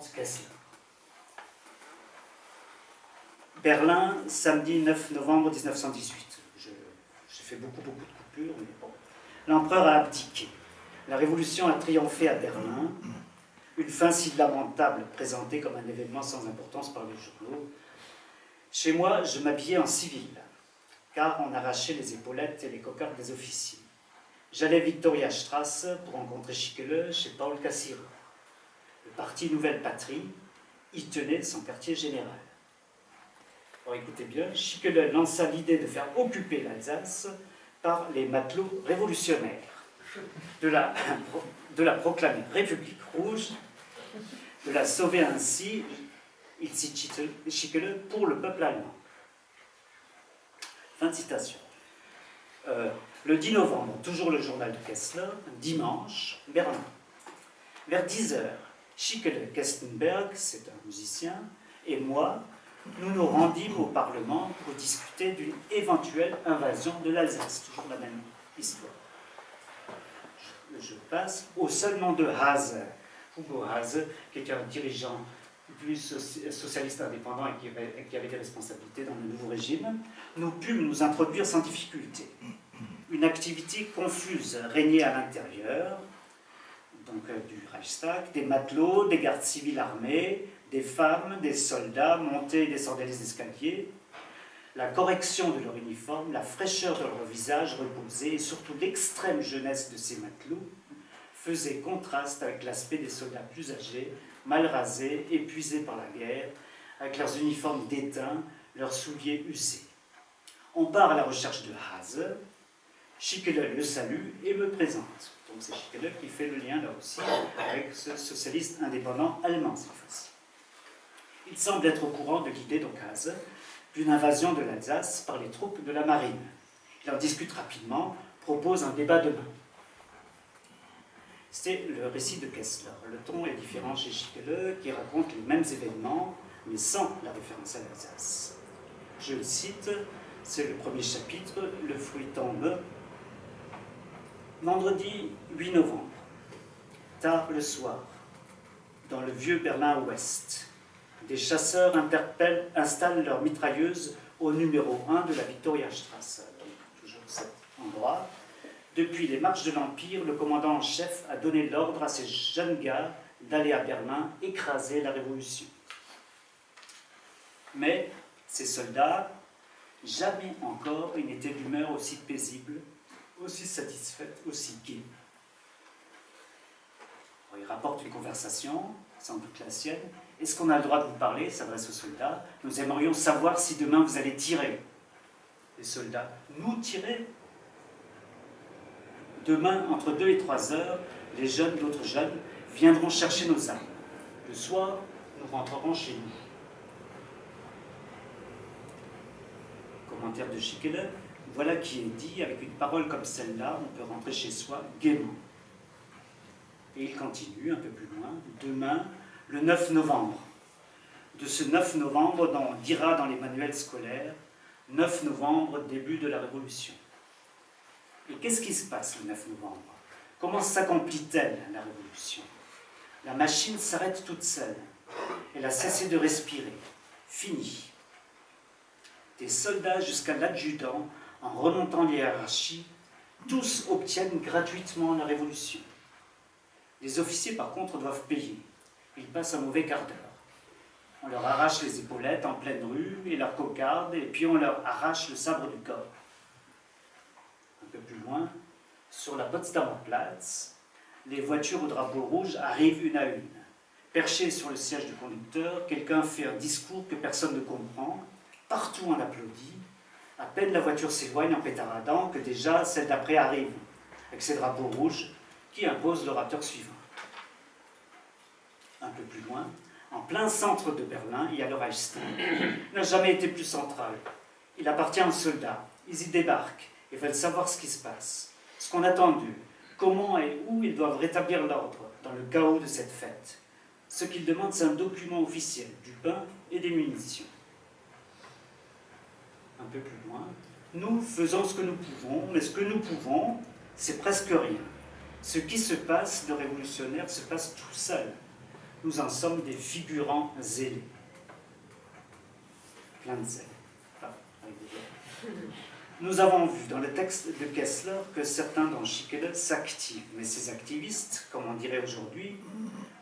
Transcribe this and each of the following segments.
Kessler. Berlin, samedi 9 novembre 1918. J'ai fait beaucoup de coupures, mais bon. L'empereur a abdiqué. La révolution a triomphé à Berlin. Une fin si lamentable présentée comme un événement sans importance par les journaux. Chez moi, je m'habillais en civil, car on arrachait les épaulettes et les cocardes des officiers. J'allais Victoriastrasse pour rencontrer Schickele chez Paul Cassirer. Le parti Nouvelle Patrie y tenait son quartier général. Alors écoutez bien, Schickele lança l'idée de faire occuper l'Alsace par les matelots révolutionnaires, de la proclamer République rouge, de la sauver ainsi, il cite Schickele, pour le peuple allemand. Fin de citation. Le 10 novembre, toujours le journal de Kessler, dimanche, Berlin. Vers 10 h, Schickele Kestenberg, c'est un musicien, et moi, nous nous rendîmes au Parlement pour discuter d'une éventuelle invasion de l'Alsace. Toujours la même histoire. Je passe au seul nom de Haase, Hugo Haase, qui était un dirigeant plus socialiste indépendant et qui avait des responsabilités dans le nouveau régime. Nous pûmes nous introduire sans difficulté. Une activité confuse régnait à l'intérieur, donc du Reichstag, des matelots, des gardes civils armés, des femmes, des soldats montaient et descendaient les escaliers. La correction de leur uniforme, la fraîcheur de leur visage reposé et surtout l'extrême jeunesse de ces matelots faisaient contraste avec l'aspect des soldats plus âgés, mal rasés, épuisés par la guerre, avec leurs uniformes déteints, leurs souliers usés. On part à la recherche de Haase. Schickele le salue et me présente. Donc c'est Schickele qui fait le lien là aussi avec ce socialiste indépendant allemand cette fois-ci. Il semble être au courant de l'idée d'Haase d'une invasion de l'Alsace par les troupes de la marine. Il en discute rapidement, propose un débat demain. C'est le récit de Kessler. Le ton est différent chez Schickele, qui raconte les mêmes événements, mais sans la référence à l'Alsace. Je le cite, c'est le premier chapitre, le fruit tombe. Vendredi 8 novembre, tard le soir, dans le vieux Berlin-Ouest, des chasseurs installent leurs mitrailleuses au numéro 1 de la Victoriastrasse, donc toujours cet endroit. Depuis les marches de l'Empire, le commandant en chef a donné l'ordre à ses jeunes gars d'aller à Berlin écraser la Révolution. Mais ces soldats, jamais encore ils n'étaient d'humeur aussi paisible, aussi satisfaite, aussi gaie. Il rapporte une conversation, sans doute la sienne. Est-ce qu'on a le droit de vous parler? S'adresse aux soldats. Nous aimerions savoir si demain vous allez tirer. Les soldats, nous tirer? Demain, entre 2 et 3 heures, les jeunes, d'autres jeunes, viendront chercher nos armes. Le soir, nous rentrerons chez nous. Commentaire de Schickele, voilà qui est dit, avec une parole comme celle-là, on peut rentrer chez soi gaiement. Et il continue un peu plus loin, demain, le 9 novembre. De ce 9 novembre, dont on dira dans les manuels scolaires, 9 novembre, début de la Révolution. Et qu'est-ce qui se passe le 9 novembre? Comment s'accomplit-elle la Révolution? La machine s'arrête toute seule. Elle a cessé de respirer. Fini. Des soldats jusqu'à l'adjudant, en remontant les hiérarchies, tous obtiennent gratuitement la Révolution. Les officiers, par contre, doivent payer. Ils passent un mauvais quart d'heure. On leur arrache les épaulettes en pleine rue et leurs cocardes, et puis on leur arrache le sabre du corps. Un peu plus loin, sur la Potsdamer Platz, les voitures au drapeau rouge arrivent une à une. Perché sur le siège du conducteur, quelqu'un fait un discours que personne ne comprend. Partout on applaudit. À peine la voiture s'éloigne en pétaradant que déjà celle d'après arrive, avec ses drapeaux rouges qui imposent l'orateur suivant. Un peu plus loin, en plein centre de Berlin, il y a le Reichstag. Il n'a jamais été plus central. Il appartient aux soldats. Ils y débarquent et veulent savoir ce qui se passe, ce qu'on attend d'eux, comment et où ils doivent rétablir l'ordre dans le chaos de cette fête. Ce qu'ils demandent, c'est un document officiel, du pain et des munitions. Un peu plus loin, nous faisons ce que nous pouvons, mais ce que nous pouvons, c'est presque rien. Ce qui se passe de révolutionnaire se passe tout seul. nous en sommes des figurants zélés. Plein de zèle. Enfin, avec des zèles. Nous avons vu dans le texte de Kessler que certains dans Schickele s'activent, mais ces activistes, comme on dirait aujourd'hui,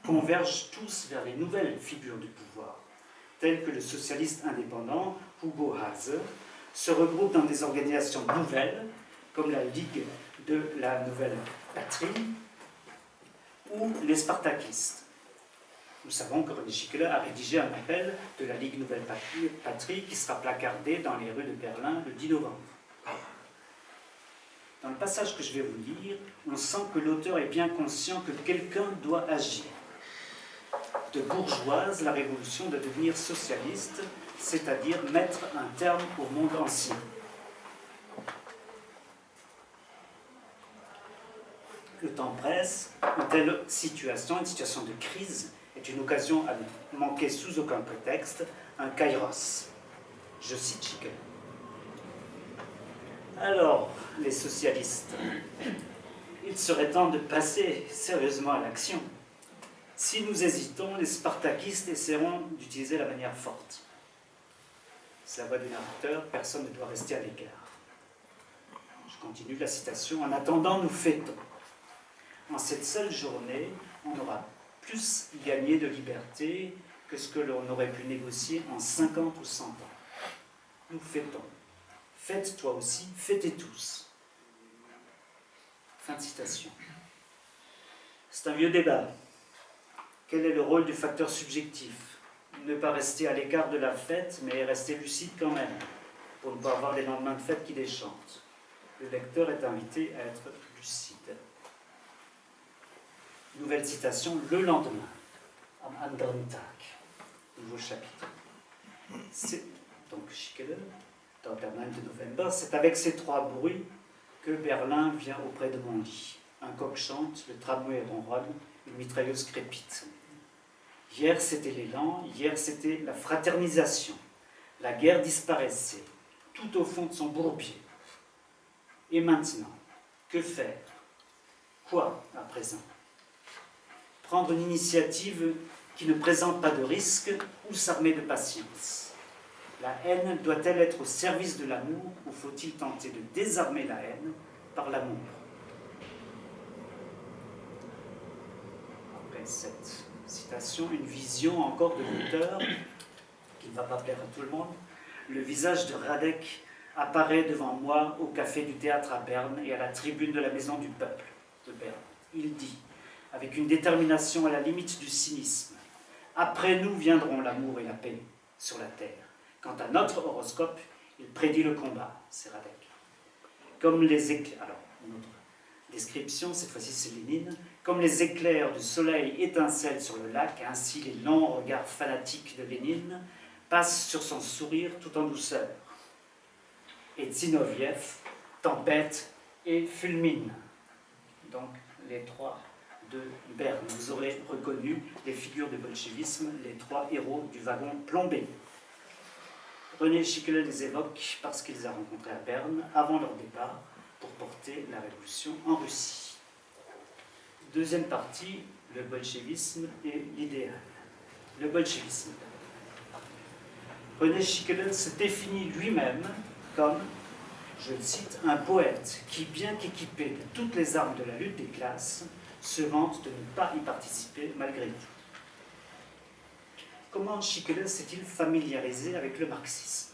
convergent tous vers les nouvelles figures du pouvoir, telles que le socialiste indépendant Hugo Hase, se regroupent dans des organisations nouvelles, comme la Ligue de la Nouvelle Patrie ou les Spartakistes. Nous savons que René Schickele a rédigé un appel de la Ligue Nouvelle Patrie qui sera placardé dans les rues de Berlin le 10 novembre. Dans le passage que je vais vous lire, on sent que l'auteur est bien conscient que quelqu'un doit agir. De bourgeoise, la révolution doit devenir socialiste, c'est-à-dire mettre un terme au monde ancien. Le temps presse, une telle situation, une situation de crise, est une occasion à ne manquer sous aucun prétexte, un kairos. Je cite Schickele. Alors, les socialistes, il serait temps de passer sérieusement à l'action. Si nous hésitons, les spartakistes essaieront d'utiliser la manière forte. C'est la voix du narrateur, personne ne doit rester à l'écart. Je continue la citation. En attendant, nous fêtons. En cette seule journée, on aura plus gagné de liberté que ce que l'on aurait pu négocier en 50 ou 100 ans. Nous fêtons. Faites toi aussi, fêtez tous. Fin de citation. C'est un vieux débat. Quel est le rôle du facteur subjectif? Ne pas rester à l'écart de la fête, mais rester lucide quand même, pour ne pas avoir des lendemains de fête qui déchantent. Le lecteur est invité à être lucide. Nouvelle citation, le lendemain, am anderen Tag, nouveau chapitre. C'est donc Schickele, dans Berlin de November, c'est avec ces trois bruits que Berlin vient auprès de mon lit. Un coq chante, le tramway ronronne, une mitrailleuse crépite. Hier c'était l'élan, hier c'était la fraternisation. La guerre disparaissait, tout au fond de son bourbier. Et maintenant, que faire? Quoi à présent? Prendre une initiative qui ne présente pas de risque ou s'armer de patience? La haine doit-elle être au service de l'amour ou faut-il tenter de désarmer la haine par l'amour? Après cette citation, une vision encore de l'auteur qui ne va pas plaire à tout le monde. Le visage de Radek apparaît devant moi au café du théâtre à Berne et à la tribune de la Maison du Peuple de Berne. Il dit, avec une détermination à la limite du cynisme, « Après nous viendront l'amour et la paix sur la terre. Quant à notre horoscope, il prédit le combat. » C'est Radek. Comme les éclairs... Alors, une autre description, cette fois-ci c'est Lénine. Comme les éclairs du soleil étincellent sur le lac, ainsi les longs regards fanatiques de Lénine passent sur son sourire tout en douceur. Et Zinoviev tempête et fulmine. Donc, les trois de Berne. Vous aurez reconnu les figures du bolchevisme, les trois héros du wagon plombé. René Schickele les évoque parce qu'il les a rencontrés à Berne avant leur départ pour porter la révolution en Russie. Deuxième partie, le bolchevisme et l'idéal. Le bolchevisme. René Schickele se définit lui-même comme, je le cite, un poète qui, bien qu'équipé de toutes les armes de la lutte des classes, se vante de ne pas y participer malgré tout. Comment Schickele s'est-il familiarisé avec le marxisme?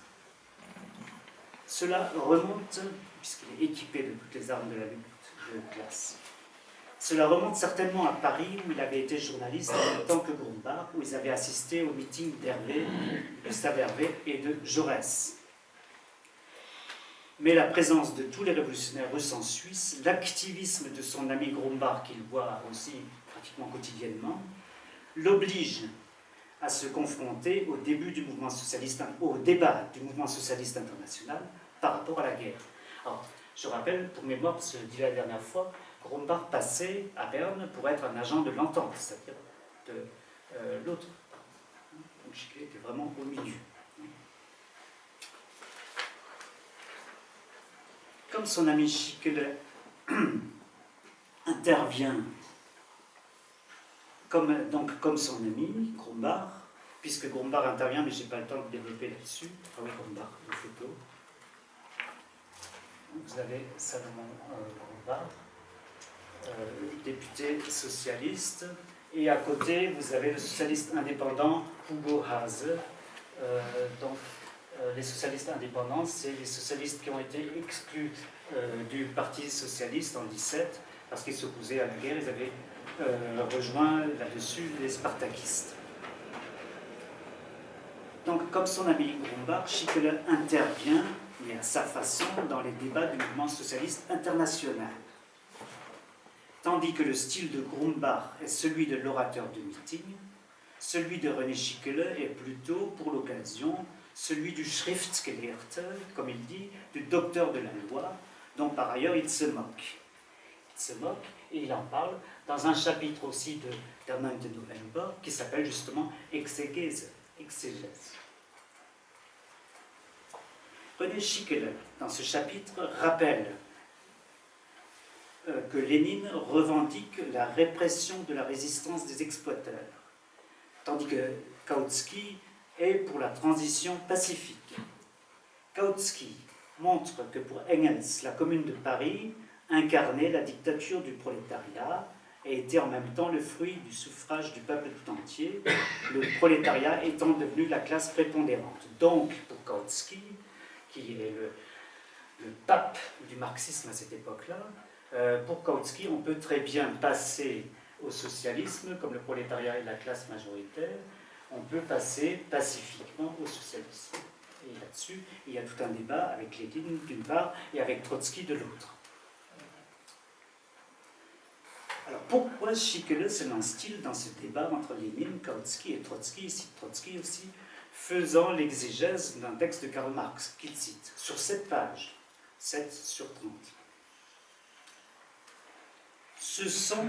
Cela remonte, puisqu'il est équipé de toutes les armes de la lutte de classe, cela remonte certainement à Paris, où il avait été journaliste en même temps que Grumbach, où ils avaient assisté au meeting d'Hervé, de Gustave Hervé et de Jaurès. Mais la présence de tous les révolutionnaires russes en Suisse, l'activisme de son ami Grumbach, qu'il voit aussi pratiquement quotidiennement, l'oblige à se confronter au début du mouvement socialiste, au débat du mouvement socialiste international par rapport à la guerre. Alors, je rappelle, pour mémoire, parce que je l'ai dit la dernière fois, Grumbach passait à Berne pour être un agent de l'entente, c'est-à-dire de l'autre. Donc Schickele était vraiment au milieu. Comme son ami Schickele intervient Comme son ami, Grumbach, puisque Grumbach intervient, mais je n'ai pas le temps de développer là-dessus. Ah oui, Grumbach, une photo. Vous avez Salomon Grumbach, député socialiste, et à côté, vous avez le socialiste indépendant Hugo Haase. Les socialistes indépendants, c'est les socialistes qui ont été exclus du Parti socialiste en 17 parce qu'ils s'opposaient à la guerre. Ils avaient rejoint là-dessus les spartakistes. Donc, comme son ami Grumbach, Schickele intervient, mais à sa façon, dans les débats du mouvement socialiste international. Tandis que le style de Grumbach est celui de l'orateur de meeting, celui de René Schickele est plutôt, pour l'occasion, celui du Schriftgelehrte, comme il dit, du docteur de la loi, dont par ailleurs il se moque. Il se moque et il en parle dans un chapitre aussi de Der 9. November qui s'appelle justement Exégèse. René Schickele, dans ce chapitre, rappelle que Lénine revendique la répression de la résistance des exploiteurs, tandis que Kautsky est pour la transition pacifique. Kautsky montre que pour Engels, la Commune de Paris incarnait la dictature du prolétariat et était en même temps le fruit du suffrage du peuple tout entier, le prolétariat étant devenu la classe prépondérante. Donc, pour Kautsky, qui est le pape du marxisme à cette époque-là, pour Kautsky, on peut très bien passer au socialisme, comme le prolétariat est la classe majoritaire, on peut passer pacifiquement au socialisme. Et là-dessus, il y a tout un débat avec Lénine d'une part et avec Trotsky de l'autre. Alors pourquoi Schickele se lance-t-il dans ce débat entre Lénine, Kautsky et Trotsky, et cite Trotsky aussi, faisant l'exégèse d'un texte de Karl Marx qu'il cite sur 7 pages, 7 sur 30. Ce sont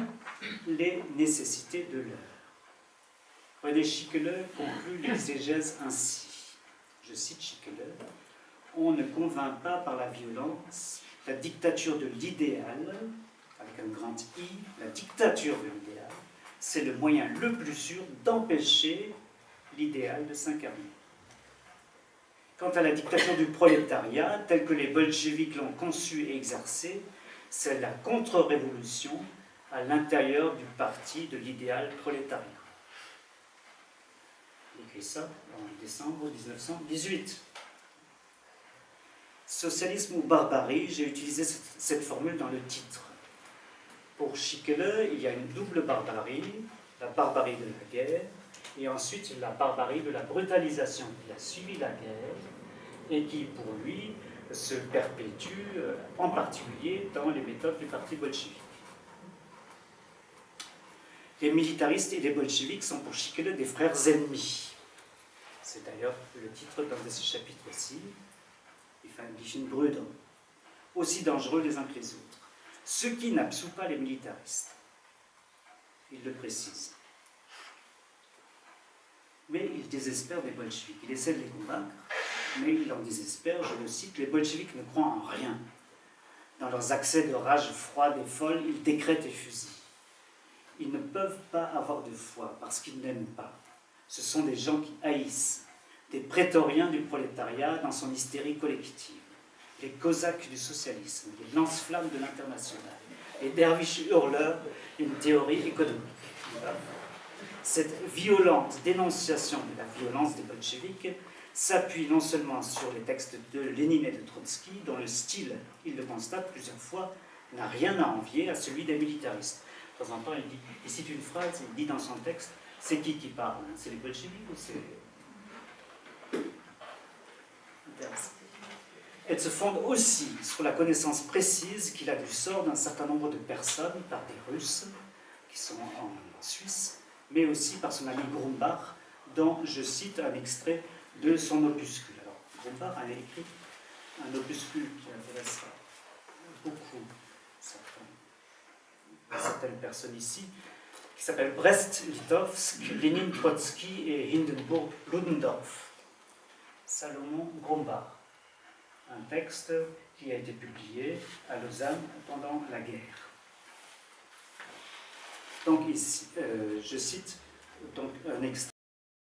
les nécessités de l'heure. René Schickele conclut l'exégèse ainsi. Je cite Schickele. On ne convainc pas par la violence la dictature de l'idéal, avec un grand I, la dictature de l'idéal, c'est le moyen le plus sûr d'empêcher l'idéal de s'incarner. Quant à la dictature du prolétariat, telle que les bolcheviks l'ont conçue et exercée, c'est la contre-révolution à l'intérieur du parti de l'idéal prolétarien. Il écrit ça en décembre 1918. Socialisme ou barbarie, j'ai utilisé cette formule dans le titre. Pour Schickele, il y a une double barbarie, la barbarie de la guerre, et ensuite la barbarie de la brutalisation qui a suivi la guerre, et qui, pour lui, se perpétue en particulier dans les méthodes du parti bolchevique. Les militaristes et les bolcheviks sont pour Schickele des frères ennemis. C'est d'ailleurs le titre d'un de ces chapitres aussi, Die feindlichen Brüder, aussi dangereux les uns que les autres. Ce qui n'absout pas les militaristes. Il le précise. Mais il désespère des bolcheviks. Il essaie de les convaincre, mais il en désespère, je le cite, les bolcheviks ne croient en rien. Dans leurs accès de rage froide et folle, ils décrètent et fusillent. Ils ne peuvent pas avoir de foi parce qu'ils n'aiment pas. Ce sont des gens qui haïssent, des prétoriens du prolétariat dans son hystérie collective, les cosaques du socialisme, les lance-flammes de l'international, les derviches hurleurs d'une théorie économique. Cette violente dénonciation de la violence des bolcheviks s'appuie non seulement sur les textes de Lénine et de Trotsky, dont le style, il le constate plusieurs fois, n'a rien à envier à celui des militaristes. De temps en temps, il cite une phrase, il dit dans son texte, c'est qui parle? C'est les bolcheviks ou c'est... Elle se fonde aussi sur la connaissance précise qu'il a du sort d'un certain nombre de personnes, par des Russes, qui sont en Suisse, mais aussi par son ami Grumbach, dont je cite un extrait de son opuscule. Alors, Grumbach a écrit un opuscule qui intéressera beaucoup certaines personnes ici, qui s'appelle Brest-Litovsk, Lénine, Trotsky et Hindenburg-Ludendorff. Salomon Grumbach. Un texte qui a été publié à Lausanne pendant la guerre. Donc ici, je cite donc, un extrait.